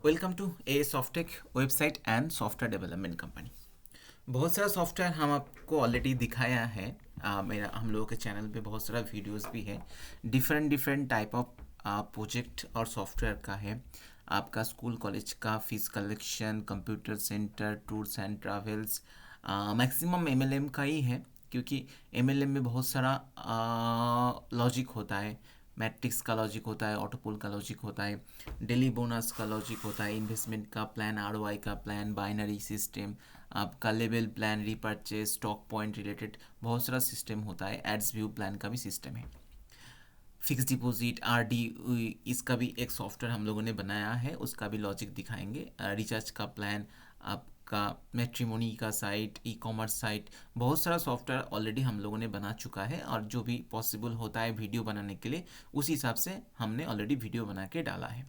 Welcome to a Softech website and software development company. बहुत सारा software हम आपको ऑलरेडी दिखाया है। मेरा हम लोगों के चैनल पे बहुत सारा वीडियोस भी है। Different different type of project और सॉफ्टवेयर का है। आपका स्कूल कॉलेज का fees collection, computer centre, tours and travels, maximum MLM का ही है, क्योंकि एमएलएम में बहुत सारा लॉजिक होता है। मैट्रिक्स का लॉजिक होता है, ऑटोपोल का लॉजिक होता है, डेली बोनस का लॉजिक होता है, इन्वेस्टमेंट का प्लान, आरओआई का प्लान, बाइनरी सिस्टम, आपका level plan, repurchase, stock point related बहुत सारा सिस्टम होता है। एड्स व्यू प्लान का भी सिस्टम है। फिक्स डिपॉजिट, आरडी, इसका भी एक सॉफ्टवेयर हम लोगों ने बनाया है, उसका भी लॉजिक दिखाएंगे। रिचार्ज का प्लान, आपका मैट्रिमोनी का साइट, ई कॉमर्स साइट, बहुत सारा सॉफ्टवेयर ऑलरेडी हम लोगों ने बना चुका है। और जो भी पॉसिबल होता है वीडियो बनाने के लिए, उस हिसाब से हमने ऑलरेडी वीडियो बना के डाला है।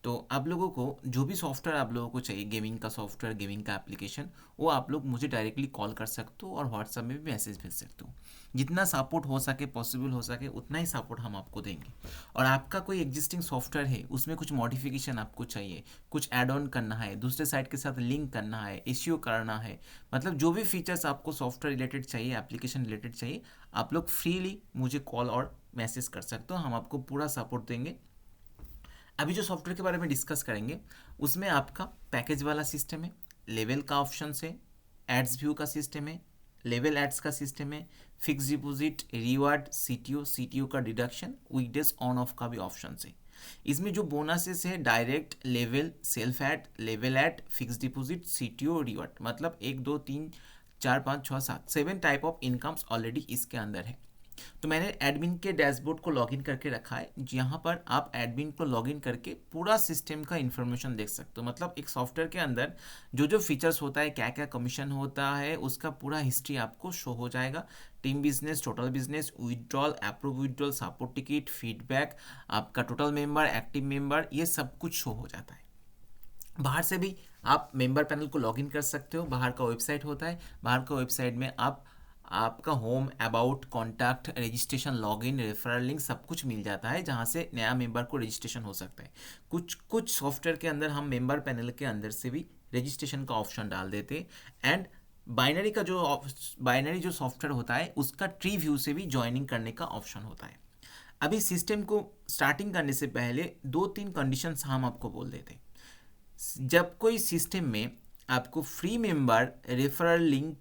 तो आप लोगों को जो भी सॉफ्टवेयर आप लोगों को चाहिए, गेमिंग का सॉफ्टवेयर, गेमिंग का एप्लीकेशन, वो आप लोग मुझे डायरेक्टली कॉल कर सकते हो और व्हाट्सएप में भी मैसेज भेज सकते हो। जितना सपोर्ट हो सके, पॉसिबल हो सके, उतना ही सपोर्ट हम आपको देंगे। और आपका कोई एग्जिस्टिंग सॉफ्टवेयर है, उसमें कुछ मॉडिफिकेशन आपको चाहिए, कुछ ऐड ऑन करना है, दूसरे साइट के साथ लिंक करना है, इश्यू करना है, मतलब जो भी फीचर्स आपको सॉफ्टवेयर रिलेटेड चाहिए, एप्लीकेशन रिलेटेड चाहिए, आप लोग फ्रीली मुझे कॉल और मैसेज कर सकते हो। हम आपको पूरा सपोर्ट देंगे। अभी जो सॉफ्टवेयर के बारे में डिस्कस करेंगे, उसमें आपका पैकेज वाला सिस्टम है, लेवल का ऑप्शन है, एड्स व्यू का सिस्टम है, लेवल एड्स का सिस्टम है, फिक्स डिपॉजिट, रिवार्ड, सीटीओ का डिडक्शन, वीकडेज ऑन ऑफ का भी ऑप्शन है। इसमें जो बोनसेस है, direct, level, self ad, level ad, fix deposit, CTO, reward, मतलब 1 2 3 4 5 6 7 7 टाइप ऑफ इनकम्स ऑलरेडी इसके अंदर है। तो मैंने एडमिन के डैशबोर्ड को लॉगिन करके रखा है, जहाँ पर आप एडमिन को लॉगिन करके पूरा सिस्टम का इन्फॉर्मेशन देख सकते हो। मतलब एक सॉफ्टवेयर के अंदर जो जो फीचर्स होता है, क्या क्या कमीशन होता है, उसका पूरा हिस्ट्री आपको शो हो जाएगा। Team business, total business, withdrawal, approve withdrawal, support ticket, feedback, आपका टोटल मेंबर, एक्टिव मेंबर, ये सब कुछ शो हो जाता है। बाहर से भी आप मेंबर पैनल को लॉगिन कर सकते हो। बाहर का वेबसाइट होता है, बाहर का वेबसाइट में आप आपका home, about, contact, registration, login, referral link सब कुछ मिल जाता है, जहाँ से नया मेंबर को रजिस्ट्रेशन हो सकता है। कुछ कुछ सॉफ्टवेयर के अंदर हम मेंबर पैनल के अंदर से भी रजिस्ट्रेशन का ऑप्शन डाल देते हैं। एंड बाइनरी जो सॉफ्टवेयर होता है, उसका ट्री व्यू से भी ज्वाइनिंग करने का ऑप्शन होता है। अभी सिस्टम को स्टार्टिंग करने से पहले 2 3 कंडीशंस हम आपको बोल देते हैं। जब कोई सिस्टम में आपको free member referral link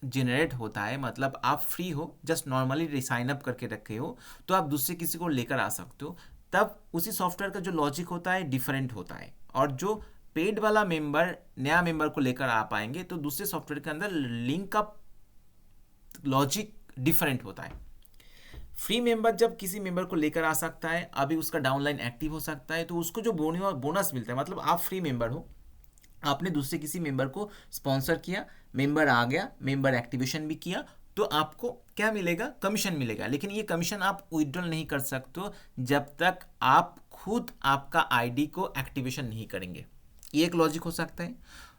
generate होता है, मतलब आप फ्री हो, जस्ट नॉर्मली साइन अप करके रखे हो, तो आप दूसरे किसी को लेकर आ सकते हो, तब उसी सॉफ्टवेयर का जो लॉजिक होता है डिफरेंट होता है। और जो पेड वाला मेंबर नया मेंबर को लेकर आ पाएंगे, तो दूसरे सॉफ्टवेयर के अंदर लिंक का लॉजिक डिफरेंट होता है। फ्री मेंबर जब किसी मेंबर को लेकर आ सकता है, अभी उसका डाउनलाइन एक्टिव हो सकता है, तो उसको जो बोनस मिलता है, मतलब आप फ्री मेंबर हो, आपने दूसरे किसी मेंबर को स्पॉन्सर किया, मेंबर आ गया, मेंबर एक्टिवेशन भी किया, तो आपको क्या मिलेगा? कमीशन मिलेगा। लेकिन ये कमीशन आप विड्रॉल नहीं कर सकते हो जब तक आप खुद आपका आईडी को एक्टिवेशन नहीं करेंगे। ये एक लॉजिक हो सकता है।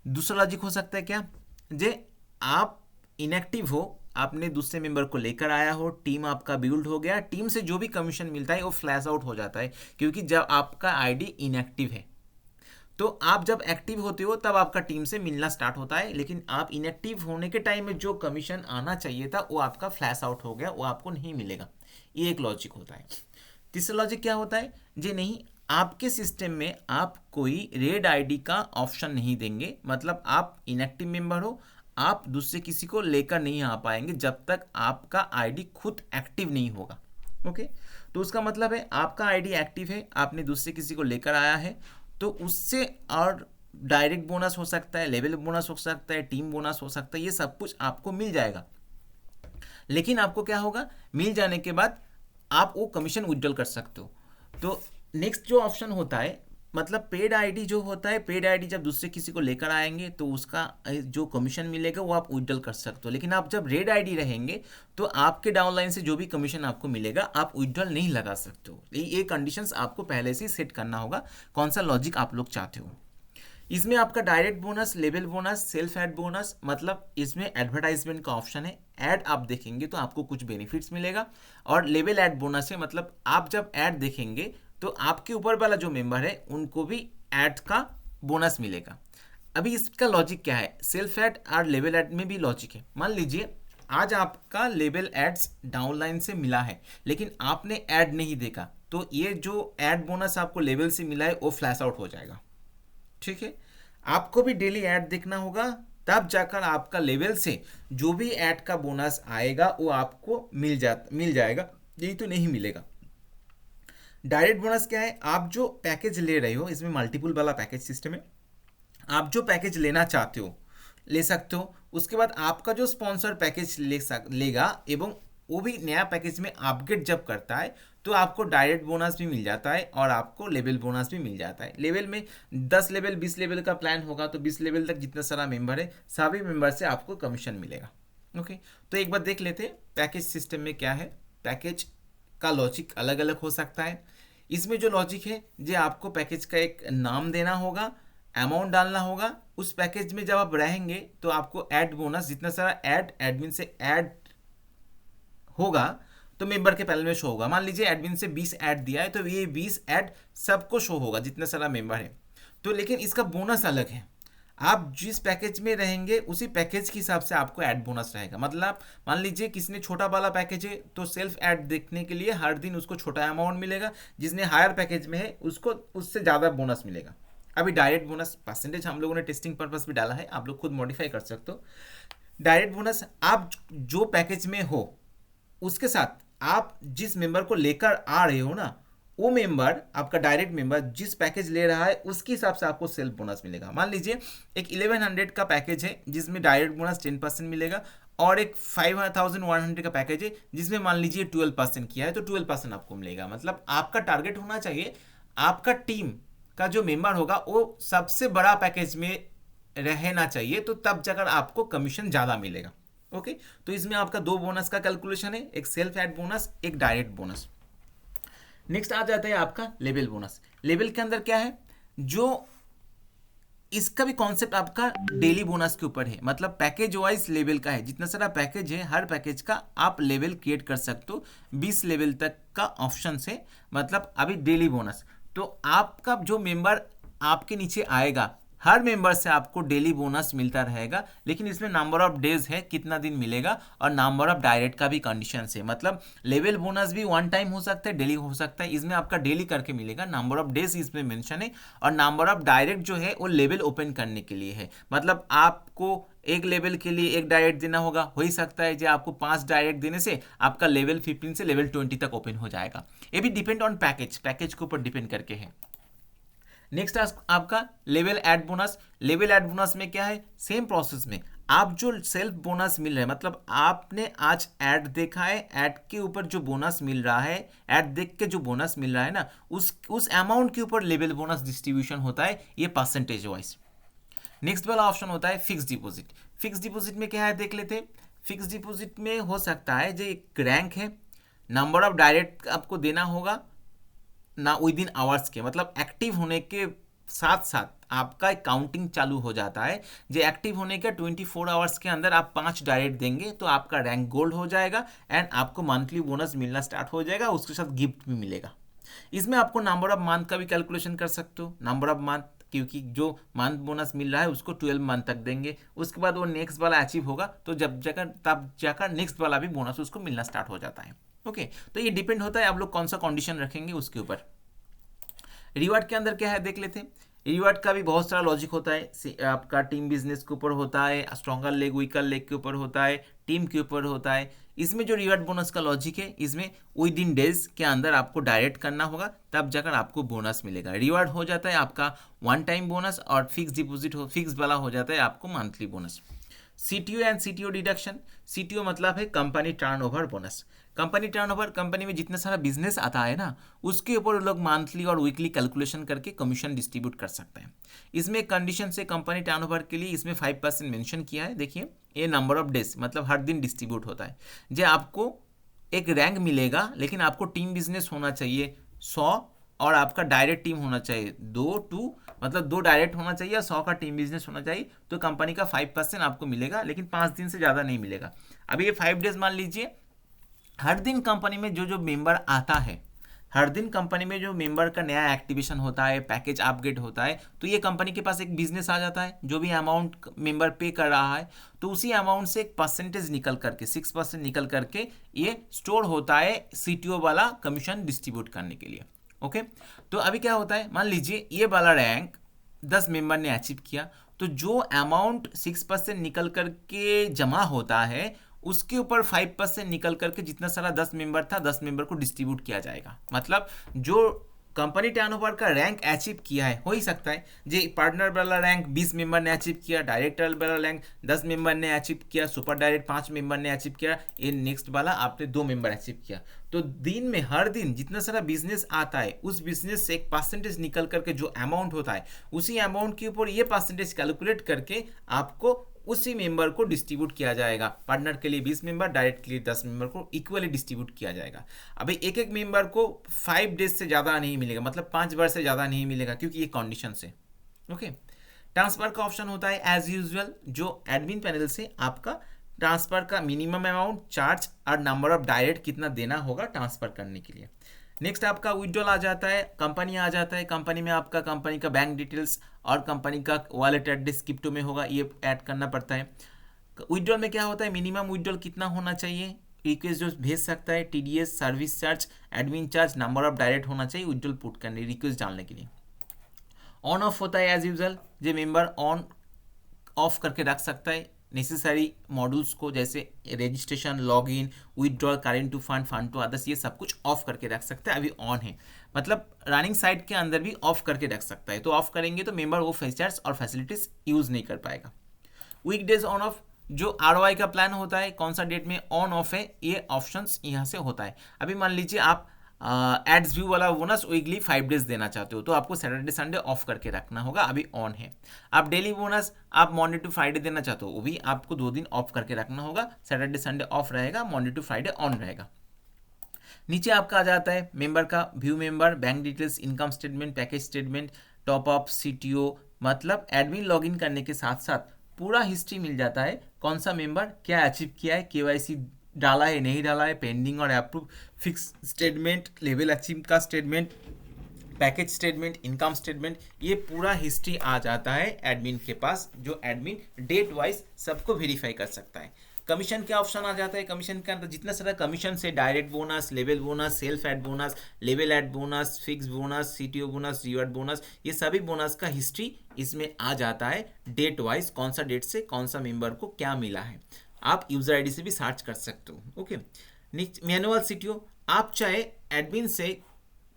दूसरा लॉजिक हो सकता है क्या, जे आप इनएक्टिव हो, आपने दूसरे मेंबर को लेकर आया हो, टीम आपका बिल्ड हो गया, टीम से जो भी कमीशन मिलता है वो फ्लैश आउट हो जाता है, क्योंकि जब आपका आईडी इनएक्टिव है। तो आप जब एक्टिव होते हो तब आपका टीम से मिलना स्टार्ट होता है, लेकिन आप इनएक्टिव होने के टाइम में जो कमीशन आना चाहिए था वो आपका फ्लैश आउट हो गया, वो आपको नहीं मिलेगा। ये एक लॉजिक होता है। तीसरा लॉजिक क्या होता है, जी नहीं, आपके सिस्टम में आप कोई रेड आईडी का ऑप्शन नहीं देंगे, मतलब आप इनएक्टिव मेंबर हो, आप दूसरे किसी को लेकर नहीं आ पाएंगे जब तक आपका आईडी खुद एक्टिव नहीं होगा। ओके, तो उसका मतलब है आपका आईडी एक्टिव है, आपने दूसरे किसी को लेकर आया है, तो उससे और डायरेक्ट बोनस हो सकता है, लेवल बोनस हो सकता है, टीम बोनस हो सकता है, ये सब कुछ आपको मिल जाएगा। लेकिन आपको क्या होगा, मिल जाने के बाद आप वो कमीशन विड्रॉल कर सकते हो। तो नेक्स्ट जो ऑप्शन होता है, मतलब पेड आईडी जो होता है, पेड आईडी जब दूसरे किसी को लेकर आएंगे तो उसका जो कमीशन मिलेगा वो आप विड्रॉल कर सकते हो। लेकिन आप जब रेड आईडी रहेंगे तो आपके डाउनलाइन से जो भी कमीशन आपको मिलेगा आप विड्रॉल नहीं लगा सकते हो। ये कंडीशंस आपको पहले से ही सेट करना होगा, कौन सा लॉजिक आप लोग चाहते हो। इसमें आपका direct bonus, level bonus, self add bonus, मतलब इसमें एडवर्टाइजमेंट का ऑप्शन है। ऐड आप देखेंगे तो आपको कुछ बेनिफिट्स मिलेगा। और लेवल ऐड बोनस है, मतलब आप जब ऐड देखेंगे तो आपके ऊपर वाला जो मेंबर है उनको भी ऐड का बोनस मिलेगा। अभी इसका लॉजिक क्या है, सेल्फ ऐड और लेवल ऐड में भी लॉजिक है। मान लीजिए आज आपका लेवल एड्स डाउनलाइन से मिला है लेकिन आपने ऐड नहीं देखा, तो ये जो ऐड बोनस आपको लेवल से मिला है वो फ्लैश आउट हो जाएगा। ठीक है, आपको भी डेली ऐड देखना होगा, तब जाकर आपका लेवल से जो भी ऐड का बोनस आएगा वो आपको मिल जाएगा, यही तो नहीं मिलेगा। डायरेक्ट बोनस क्या है, आप जो पैकेज ले रहे हो इसमें मल्टीपल वाला पैकेज सिस्टम है, आप जो पैकेज लेना चाहते हो ले सकते हो। उसके बाद आपका जो स्पॉन्सर पैकेज लेगा एवं वो भी नया पैकेज में अपग्रेड जब करता है तो आपको डायरेक्ट बोनस भी मिल जाता है और आपको लेवल बोनस भी मिल जाता है। लेवल में 10 लेवल 20 लेवल का प्लान होगा तो 20 लेवल तक जितना सारा मेंबर है सभी मेंबर से आपको कमीशन मिलेगा। ओके, तो एक बार देख लेते हैं पैकेज सिस्टम में क्या है। पैकेज का लॉजिक अलग अलग हो सकता है। इसमें जो लॉजिक है जो आपको पैकेज का एक नाम देना होगा, अमाउंट डालना होगा। उस पैकेज में जब आप रहेंगे तो आपको ऐड बोनस जितना सारा एडमिन से ऐड होगा तो मेंबर के पैनल में शो होगा। मान लीजिए एडमिन से 20 ऐड दिया है तो ये 20 ऐड सबको शो होगा जितना सारा मेंबर है। तो लेकिन इसका बोनस अलग है, आप जिस पैकेज में रहेंगे उसी पैकेज के हिसाब से आपको ऐड बोनस रहेगा। मतलब मान लीजिए किसी ने छोटा वाला पैकेज है तो सेल्फ ऐड देखने के लिए हर दिन उसको छोटा अमाउंट मिलेगा, जिसने हायर पैकेज में है उसको उससे ज़्यादा बोनस मिलेगा। अभी डायरेक्ट बोनस परसेंटेज हम लोगों ने टेस्टिंग पर्पस भी डाला है, आप लोग खुद मॉडिफाई कर सकते हो। डायरेक्ट बोनस आप जो पैकेज में हो उसके साथ आप जिस मेंबर को लेकर आ रहे हो ना, वो मेंबर आपका डायरेक्ट मेंबर जिस पैकेज ले रहा है उसके हिसाब से आपको सेल्फ बोनस मिलेगा। मान लीजिए एक 1100 का पैकेज है जिसमें डायरेक्ट बोनस 10% मिलेगा और एक 5100 का पैकेज है जिसमें मान लीजिए 12% किया है तो 12% आपको मिलेगा। मतलब आपका टारगेट होना चाहिए आपका टीम का जो मेंबर होगा वो सबसे बड़ा पैकेज में रहना चाहिए, तो तब जाकर आपको कमीशन ज़्यादा मिलेगा। ओके, तो इसमें आपका दो बोनस का कैलकुलेशन है, एक सेल्फ ऐड बोनस एक डायरेक्ट बोनस। नेक्स्ट आ जाता है आपका लेवल बोनस। लेवल के अंदर क्या है, जो इसका भी कॉन्सेप्ट आपका डेली बोनस के ऊपर है। मतलब पैकेज वाइज लेवल का है, जितना सारा पैकेज है हर पैकेज का आप लेवल क्रिएट कर सकते हो 20 लेवल तक का ऑप्शन से। मतलब अभी डेली बोनस तो आपका जो मेंबर आपके नीचे आएगा हर मेंबर से आपको डेली बोनस मिलता रहेगा, लेकिन इसमें नंबर ऑफ डेज है कितना दिन मिलेगा और नंबर ऑफ डायरेक्ट का भी कंडीशन है। मतलब लेवल बोनस भी वन टाइम हो सकता है, डेली हो सकता है, इसमें आपका डेली करके मिलेगा। नंबर ऑफ डेज इसमें मेंशन है और नंबर ऑफ डायरेक्ट जो है वो लेवल ओपन करने के लिए है। मतलब आपको एक लेवल के लिए एक डायरेक्ट देना होगा, हो ही सकता है जो आपको 5 डायरेक्ट देने से आपका लेवल 15 से लेवल 20 तक ओपन हो जाएगा। ये भी डिपेंड ऑन पैकेज के ऊपर डिपेंड करके है। नेक्स्ट आपका level add bonus. Level add bonus में क्या है, सेम प्रोसेस में आप जो सेल्फ बोनस मिल रहा है, मतलब आपने आज ऐड देखा है, ऐड के ऊपर जो बोनस मिल रहा है, ऐड देख के जो बोनस मिल रहा है ना, उस अमाउंट के ऊपर लेवल बोनस डिस्ट्रीब्यूशन होता है, ये परसेंटेज वाइज। नेक्स्ट वाला ऑप्शन होता है फिक्स डिपॉजिट। फिक्स डिपॉजिट में क्या है देख लेते हैं। फिक्स डिपॉजिट में हो सकता है जो एक रैंक है, नंबर ऑफ डायरेक्ट आपको देना होगा ना विद इन आवर्स के, मतलब एक्टिव होने के साथ साथ आपका काउंटिंग चालू हो जाता है। जो एक्टिव होने के 24 आवर्स के अंदर आप 5 डायरेक्ट देंगे तो आपका रैंक गोल्ड हो जाएगा एंड आपको मंथली बोनस मिलना स्टार्ट हो जाएगा, उसके साथ गिफ्ट भी मिलेगा। इसमें आपको नंबर ऑफ मंथ का भी कैलकुलेशन कर सकते हो, नंबर ऑफ मंथ, क्योंकि जो मंथ बोनस मिल रहा है उसको 12 मंथ तक देंगे, उसके बाद वो नेक्स्ट वाला अचीव होगा तो तब जाकर नेक्स्ट वाला भी बोनस उसको मिलना स्टार्ट हो जाता है। ओके, तो ये डिपेंड होता है आप लोग कौन सा कंडीशन रखेंगे उसके ऊपर। रिवार्ड के अंदर क्या है देख लेते हैं। रिवार्ड का भी बहुत सारा लॉजिक होता है। आपका टीम बिजनेस के ऊपर होता है, स्ट्रॉन्गर लेग वीकर लेग के ऊपर होता है, टीम के ऊपर होता है। इसमें जो रिवार्ड बोनस का लॉजिक है, इसमें विद इन डेज के अंदर आपको डायरेक्ट करना होगा तब जाकर आपको बोनस मिलेगा। रिवार्ड हो जाता है आपका वन टाइम बोनस और फिक्स डिपॉजिट फिक्स वाला हो जाता है आपको monthly bonus. CTO and CTO deduction. CTO मतलब है company turnover bonus. Company turnover, company में जितना सारा बिजनेस आता है ना उसके ऊपर लोग मंथली और वीकली कैलकुलेशन करके कमीशन डिस्ट्रीब्यूट कर सकते हैं। इसमें कंडीशन से कंपनी टर्नओवर के लिए इसमें 5% मेंशन किया है। देखिए ये नंबर ऑफ डेज मतलब हर दिन डिस्ट्रीब्यूट होता है। जो आपको एक रैंक मिलेगा लेकिन आपको टीम बिजनेस होना चाहिए 100 और आपका डायरेक्ट टीम होना चाहिए 2 मतलब 2 डायरेक्ट होना चाहिए और 100 का टीम बिजनेस होना चाहिए, तो कंपनी का 5% आपको मिलेगा, लेकिन 5 दिन से ज़्यादा नहीं मिलेगा। अभी ये 5 डेज मान लीजिए, हर दिन कंपनी में जो जो मेंबर आता है हर दिन कंपनी में जो मेंबर का नया एक्टिवेशन होता है, पैकेज अपग्रेड होता है, तो ये कंपनी के पास एक बिजनेस आ जाता है। जो भी अमाउंट मेंबर पे कर रहा है तो उसी अमाउंट से एक परसेंटेज निकल करके 6% निकल करके ये स्टोर होता है CTO वाला कमीशन डिस्ट्रीब्यूट करने के लिए। ओके, तो अभी क्या होता है, मान लीजिए ये वाला रैंक 10 मेंबर ने अचीव किया, तो जो अमाउंट 6% निकल करके जमा होता है उसके ऊपर 5% निकल करके जितना सारा 10 मेंबर था 10 मेंबर को डिस्ट्रीब्यूट किया जाएगा। मतलब जो कंपनी टर्नओवर का रैंक अचीव किया है, हो ही सकता है जे पार्टनर वाला रैंक 20 मेंबर ने अचीव किया, डायरेक्टर वाला रैंक 10 मेंबर ने अचीव किया, सुपर डायरेक्ट 5 मेंबर ने अचीव किया, ये नेक्स्ट वाला आपने 2 मेंबर अचीव किया। तो दिन में हर दिन जितना सारा बिजनेस आता है उस बिजनेस से एक परसेंटेज निकल करके जो अमाउंट होता है उसी अमाउंट के ऊपर ये परसेंटेज कैलकुलेट करके आपको उसी मेंबर को डिस्ट्रीब्यूट किया जाएगा। पार्टनर के लिए 20 मेंबर, डायरेक्ट के लिए 10 मेंबर को इक्वली डिस्ट्रीब्यूट किया जाएगा। अभी एक एक मेंबर को 5 डेज से ज़्यादा नहीं मिलेगा, मतलब 5 बार से ज़्यादा नहीं मिलेगा क्योंकि ये कंडीशन से। ओके, ट्रांसफर का ऑप्शन होता है एज यूजुअल, जो एडमिन पैनल से आपका ट्रांसफर का मिनिमम अमाउंट, चार्ज और नंबर ऑफ डायरेक्ट कितना देना होगा ट्रांसफर करने के लिए। नेक्स्ट आपका विड्रॉल आ जाता है, कंपनी आ जाता है। कंपनी में आपका कंपनी का बैंक डिटेल्स और कंपनी का वॉलेट एड्रेस क्रिप्टो में होगा, ये ऐड करना पड़ता है। विड्रॉल में क्या होता है, मिनिमम विड्रॉल कितना होना चाहिए, रिक्वेस्ट जो भेज सकता है, TDS, service charge, admin charge, number of direct होना चाहिए विड्रॉल पुट करने, रिक्वेस्ट डालने के लिए। ऑन ऑफ होता है एज यूजुअल, जो मेंबर ऑन ऑफ करके रख सकता है नेसेसरी मॉड्यूल्स को, जैसे registration, login, withdrawal, current to fund, fund to others, ये सब कुछ ऑफ करके रख सकता है। अभी ऑन है मतलब रनिंग साइट के अंदर भी ऑफ करके रख सकता है। तो ऑफ करेंगे तो मेंबर वो फीचर्स और फैसिलिटीज यूज नहीं कर पाएगा। वीकडेज ऑन ऑफ, जो ROI का प्लान होता है कौन सा डेट में ऑन ऑफ है, ये ऑप्शंस यहाँ से होता है। अभी मान लीजिए आप एड्स व्यू वाला बोनस वीकली 5 डेज देना चाहते हो तो आपको सैटरडे संडे ऑफ करके रखना होगा, अभी ऑन है। आप डेली बोनस आप मंडे टू फ्राइडे देना चाहते हो, वो भी आपको 2 दिन ऑफ करके रखना होगा, सैटरडे संडे ऑफ रहेगा, मंडे टू फ्राइडे ऑन रहेगा। नीचे आपका आ जाता है मेंबर का view member, bank details, income statement, package statement, top up, CTO, मतलब एडमिन लॉगिन करने के साथ साथ पूरा हिस्ट्री मिल जाता है, कौन सा मेंबर क्या अचीव किया है, KYC डाला है नहीं डाला है, पेंडिंग और approve, fix statement, level achieve का statement, package statement, income statement, ये पूरा हिस्ट्री आ जाता है एडमिन के पास, जो एडमिन डेट वाइज सबको वेरीफाई कर सकता है। कमीशन के ऑप्शन आ जाता है, कमीशन के अंदर जितना सारा कमीशन से direct bonus, level bonus, self add bonus, level add bonus, fix bonus, CTO bonus, reward bonus, ये सभी बोनस का हिस्ट्री इसमें आ जाता है डेट वाइज, कौन सा डेट से कौन सा मेंबर को क्या मिला है। आप यूजर आईडी से भी सर्च कर सकते हो। ओके, नेक्स्ट मैनुअल CTO, आप चाहे एडमिन से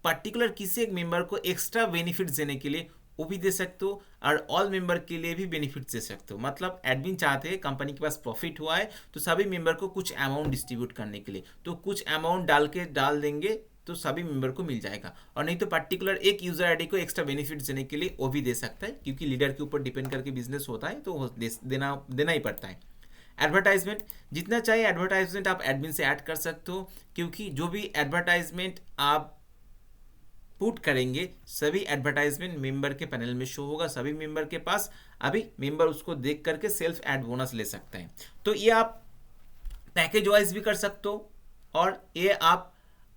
पर्टिकुलर किसी एक मेंबर को एक्स्ट्रा बेनिफिट्स देने के लिए वो भी दे सकते हो और ऑल मेंबर के लिए भी बेनिफिट्स दे सकते हो। मतलब एडमिन चाहते हैं कंपनी के पास प्रॉफिट हुआ है तो सभी मेंबर को कुछ अमाउंट डिस्ट्रीब्यूट करने के लिए, तो कुछ अमाउंट डाल देंगे तो सभी मेंबर को मिल जाएगा। और नहीं तो पर्टिकुलर एक यूजर आईडी को एक्स्ट्रा बेनिफिट्स देने के लिए वो भी दे सकता है, क्योंकि लीडर के ऊपर डिपेंड करके बिजनेस होता है तो देना ही पड़ता है। एडवर्टाइजमेंट, जितना चाहिए एडवर्टाइजमेंट आप एडमिन से ऐड कर सकते हो, क्योंकि जो भी एडवर्टाइजमेंट आप पुट करेंगे सभी एडवर्टाइजमेंट मेंबर के पैनल में शो होगा, सभी मेंबर के पास अभी मेंबर उसको देख करके सेल्फ एड बोनस ले सकते हैं। तो ये आप पैकेज वाइज भी कर सकते हो और ये आप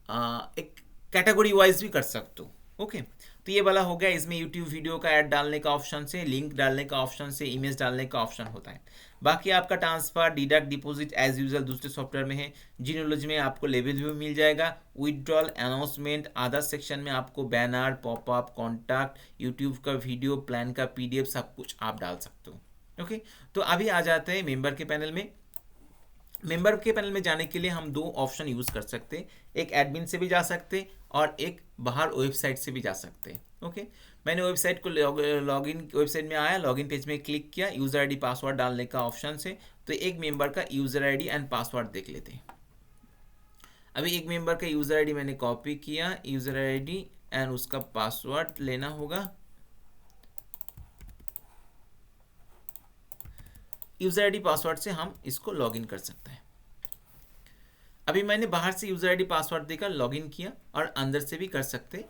एक कैटेगरी वाइज भी कर सकते हो। ओके, तो ये वाला हो गया। इसमें यूट्यूब वीडियो का ऐड डालने का ऑप्शन से, लिंक डालने का ऑप्शन से, इमेज डालने का ऑप्शन होता है। बाकी आपका transfer, deduct, deposit as usual दूसरे सॉफ्टवेयर में है। जीनोलॉजी में आपको लेवल व्यू मिल जाएगा, विथड्रॉल, अनाउंसमेंट, अदर सेक्शन में आपको बैनर, पॉपअप, कॉन्टैक्ट, यूट्यूब का वीडियो, प्लान का PDF सब कुछ आप डाल सकते हो। ओके, तो अभी आ जाते हैं मेंबर के पैनल में। मेंबर के पैनल में जाने के लिए हम 2 ऑप्शन यूज कर सकते हैं, एक एडमिन से भी जा सकते हैं और एक बाहर वेबसाइट से भी जा सकते हैं। ओके, मैंने वेबसाइट को लॉगिन वेबसाइट में आया, लॉगिन पेज में क्लिक किया, यूजर आईडी पासवर्ड डालने का ऑप्शन से, तो एक मेंबर का यूजर आईडी एंड पासवर्ड देख लेते हैं। अभी एक मेंबर का यूजर आईडी मैंने कॉपी किया, यूजर आईडी एंड उसका पासवर्ड लेना होगा। यूजर आईडी पासवर्ड से हम इसको लॉगिन कर सकते हैं। अभी मैंने बाहर से यूजर आईडी पासवर्ड देकर लॉगिन किया और अंदर से भी कर सकते हैं।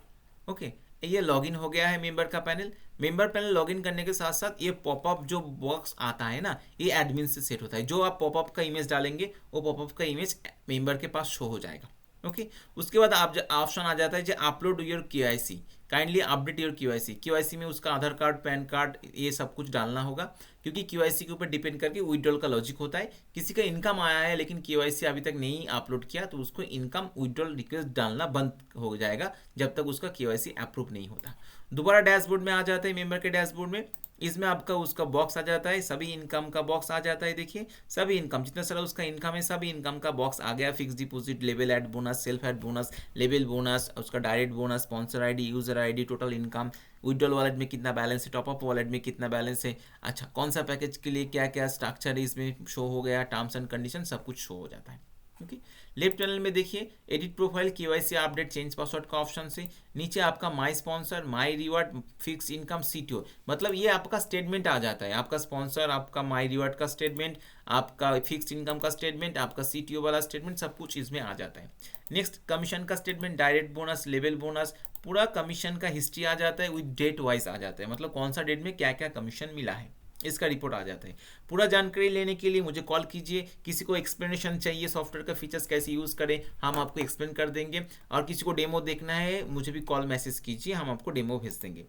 ओके, ये लॉगिन हो गया है मेंबर का पैनल। मेंबर पैनल लॉगिन करने के साथ साथ ये पॉपअप जो बॉक्स आता है ना, ये एडमिन से सेट होता है। जो आप पॉपअप का इमेज डालेंगे वो पॉपअप का इमेज मेंबर के पास शो हो जाएगा। ओके। उसके बाद आप ऑप्शन आ जाता है जो upload your KYC, kindly update your KYC में उसका आधार कार्ड, पैन कार्ड, ये सब कुछ डालना होगा, क्योंकि KYC के ऊपर डिपेंड करके विड्रॉल का लॉजिक होता है। किसी का इनकम आया है लेकिन KYC अभी तक नहीं अपलोड किया तो उसको इनकम विड्रॉल रिक्वेस्ट डालना बंद हो जाएगा जब तक उसका KYC अप्रूव नहीं होता। दोबारा डैशबोर्ड में आ जाता है, मेंबर के डैशबोर्ड में, इसमें आपका उसका बॉक्स आ जाता है, सभी इनकम का बॉक्स आ जाता है। देखिए सभी इनकम, जितना सारा उसका इनकम है सभी इनकम का बॉक्स आ गया। Fix deposit, level add bonus, self add bonus, level bonus, उसका direct bonus, sponsor ID, user ID, total income, withdrawal wallet में कितना बैलेंस है, टॉपअप वॉलेट में कितना बैलेंस है, अच्छा कौन सा पैकेज के लिए क्या क्या स्ट्रक्चर है इसमें शो हो गया, टर्म्स एंड कंडीशन सब कुछ शो हो जाता है। ओके। लेफ्ट पैनल में देखिए edit profile, KYC update, change password का ऑप्शन से नीचे आपका माई स्पॉन्सर, माई रिवार्ड, फिक्स इनकम, CTO, मतलब ये आपका स्टेटमेंट आ जाता है, आपका स्पॉन्सर, आपका माई रिवार्ड का स्टेटमेंट, आपका फिक्स इनकम का स्टेटमेंट, आपका CTO वाला स्टेटमेंट, सब कुछ इसमें आ जाता है। नेक्स्ट कमीशन का statement, direct bonus, level bonus, पूरा कमीशन का हिस्ट्री आ जाता है, विद डेट वाइज आ जाता है, मतलब कौन सा डेट में क्या क्या कमीशन मिला है इसका रिपोर्ट आ जाता है। पूरा जानकारी लेने के लिए मुझे कॉल कीजिए। किसी को एक्सप्लेनेशन चाहिए सॉफ्टवेयर का फीचर्स कैसे यूज़ करें, हम आपको एक्सप्लेन कर देंगे, और किसी को डेमो देखना है मुझे भी कॉल मैसेज कीजिए, हम आपको डेमो भेज देंगे।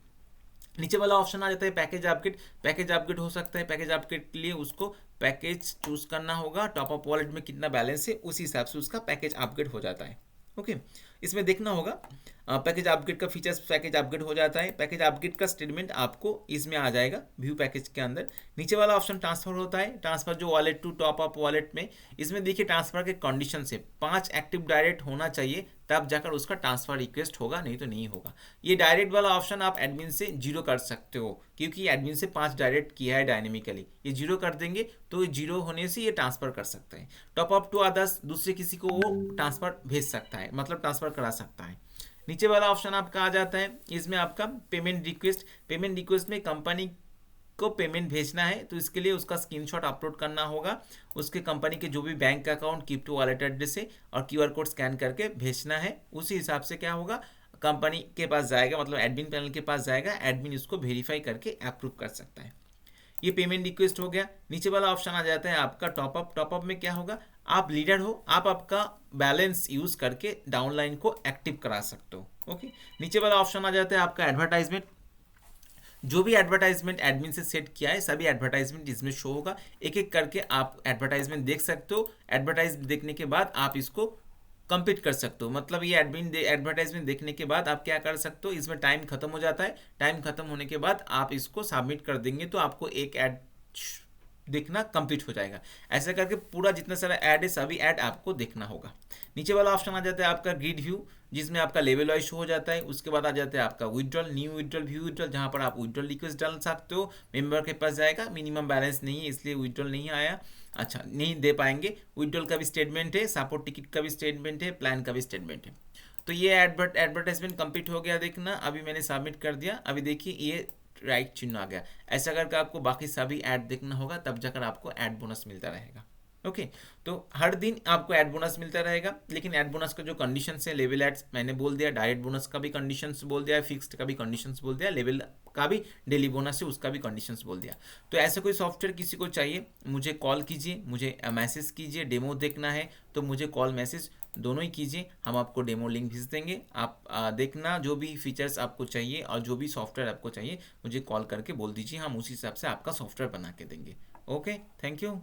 नीचे वाला ऑप्शन आ जाता है पैकेज अपग्रेड। पैकेज अपग्रेड हो सकता है, पैकेज अपग्रेड के लिए उसको पैकेज चूज करना होगा, टॉपअप वॉलेट में कितना बैलेंस है उसी हिसाब से उसका पैकेज अपग्रेड हो जाता है। ओके। इसमें देखना होगा पैकेज अपग्रेड का फीचर्स, पैकेज अपग्रेड हो जाता है, पैकेज अपग्रेड का स्टेटमेंट आपको इसमें आ जाएगा व्यू पैकेज के अंदर। नीचे वाला ऑप्शन ट्रांसफर होता है, ट्रांसफर जो wallet to top up wallet में, इसमें देखिए ट्रांसफर के कंडीशन से 5 एक्टिव डायरेक्ट होना चाहिए तब जाकर उसका ट्रांसफर रिक्वेस्ट होगा, नहीं तो नहीं होगा। ये डायरेक्ट वाला ऑप्शन आप एडमिन से 0 कर सकते हो, क्योंकि एडमिन से 5 डायरेक्ट किया है डायनेमिकली, ये 0 कर देंगे तो 0 होने से ये ट्रांसफर कर सकते हैं। टॉप अप टू अदर्स, दूसरे किसी को वो ट्रांसफर भेज सकता है, मतलब ट्रांसफर करा सकता है। नीचे वाला ऑप्शन आपका आ जाता है, इसमें आपका पेमेंट रिक्वेस्ट, पेमेंट रिक्वेस्ट में कंपनी को पेमेंट भेजना है तो इसके लिए उसका स्क्रीनशॉट अपलोड करना होगा, उसके कंपनी के जो भी bank account, crypto wallet address से, और QR कोड स्कैन करके भेजना है। उसी हिसाब से क्या होगा, कंपनी के पास जाएगा, मतलब एडमिन पैनल के पास जाएगा, एडमिन इसको वेरीफाई करके अप्रूव कर सकता है। ये पेमेंट रिक्वेस्ट हो गया। नीचे वाला ऑप्शन आ जाता है आपका टॉपअप। टॉपअप में क्या होगा, आप लीडर हो, आप आपका बैलेंस यूज करके डाउनलाइन को एक्टिव करा सकते हो। ओके। नीचे वाला ऑप्शन आ जाता है आपका एडवर्टाइजमेंट, जो भी एडवर्टाइजमेंट एडमिन से सेट किया है सभी एडवर्टाइजमेंट इसमें शो होगा, एक एक करके आप एडवर्टाइजमेंट देख सकते हो। एडवर्टाइज देखने के बाद आप इसको कंप्लीट कर सकते हो, मतलब ये एडवर्टाइजमेंट देखने के बाद आप क्या कर सकते हो, इसमें टाइम खत्म हो जाता है, टाइम खत्म होने के बाद आप इसको सबमिट कर देंगे तो आपको एक ऐड देखना कंप्लीट हो जाएगा। ऐसा करके पूरा जितना सारा ऐड है सभी ऐड आपको देखना होगा। नीचे वाला ऑप्शन आ जाता है आपका ग्रिड व्यू, जिसमें आपका लेवल वाइज शो हो जाता है। उसके बाद आ जाता है आपका withdrawal, new withdrawal, view withdrawal, जहाँ पर आप विड्रॉल रिक्वेस्ट डाल सकते हो, मेंबर के पास जाएगा, मिनिमम बैलेंस नहीं है इसलिए विड्रॉल नहीं आया, अच्छा नहीं दे पाएंगे। विड्रॉल का भी स्टेटमेंट है, सपोर्ट टिकट का भी स्टेटमेंट है, प्लान का भी स्टेटमेंट है। तो ये एडवर्टाइजमेंट कंप्लीट हो गया, देखना अभी मैंने सबमिट कर दिया, अभी देखिए ये राइट चिन्ह आ गया। ऐसा करके आपको बाकी सभी ऐड देखना होगा, तब जाकर आपको ऐड बोनस मिलता रहेगा। ओके। तो हर दिन आपको ऐड बोनस मिलता रहेगा, लेकिन ऐड बोनस का जो कंडीशन है, लेवल एड्स मैंने बोल दिया, डायरेक्ट बोनस का भी कंडीशंस बोल दिया, फिक्स्ड का भी कंडीशंस बोल दिया, लेवल का भी डेली बोनस है उसका भी कंडीशंस बोल दिया। तो ऐसा कोई सॉफ्टवेयर किसी को चाहिए मुझे कॉल कीजिए, मुझे मैसेज कीजिए, डेमो देखना है तो मुझे कॉल मैसेज दोनों ही कीजिए, हम आपको डेमो लिंक भेज देंगे। आप देखना जो भी फीचर्स आपको चाहिए और जो भी सॉफ्टवेयर आपको चाहिए मुझे कॉल करके बोल दीजिए, हम उसी हिसाब से आपका सॉफ्टवेयर बना के देंगे। Okay, thank you.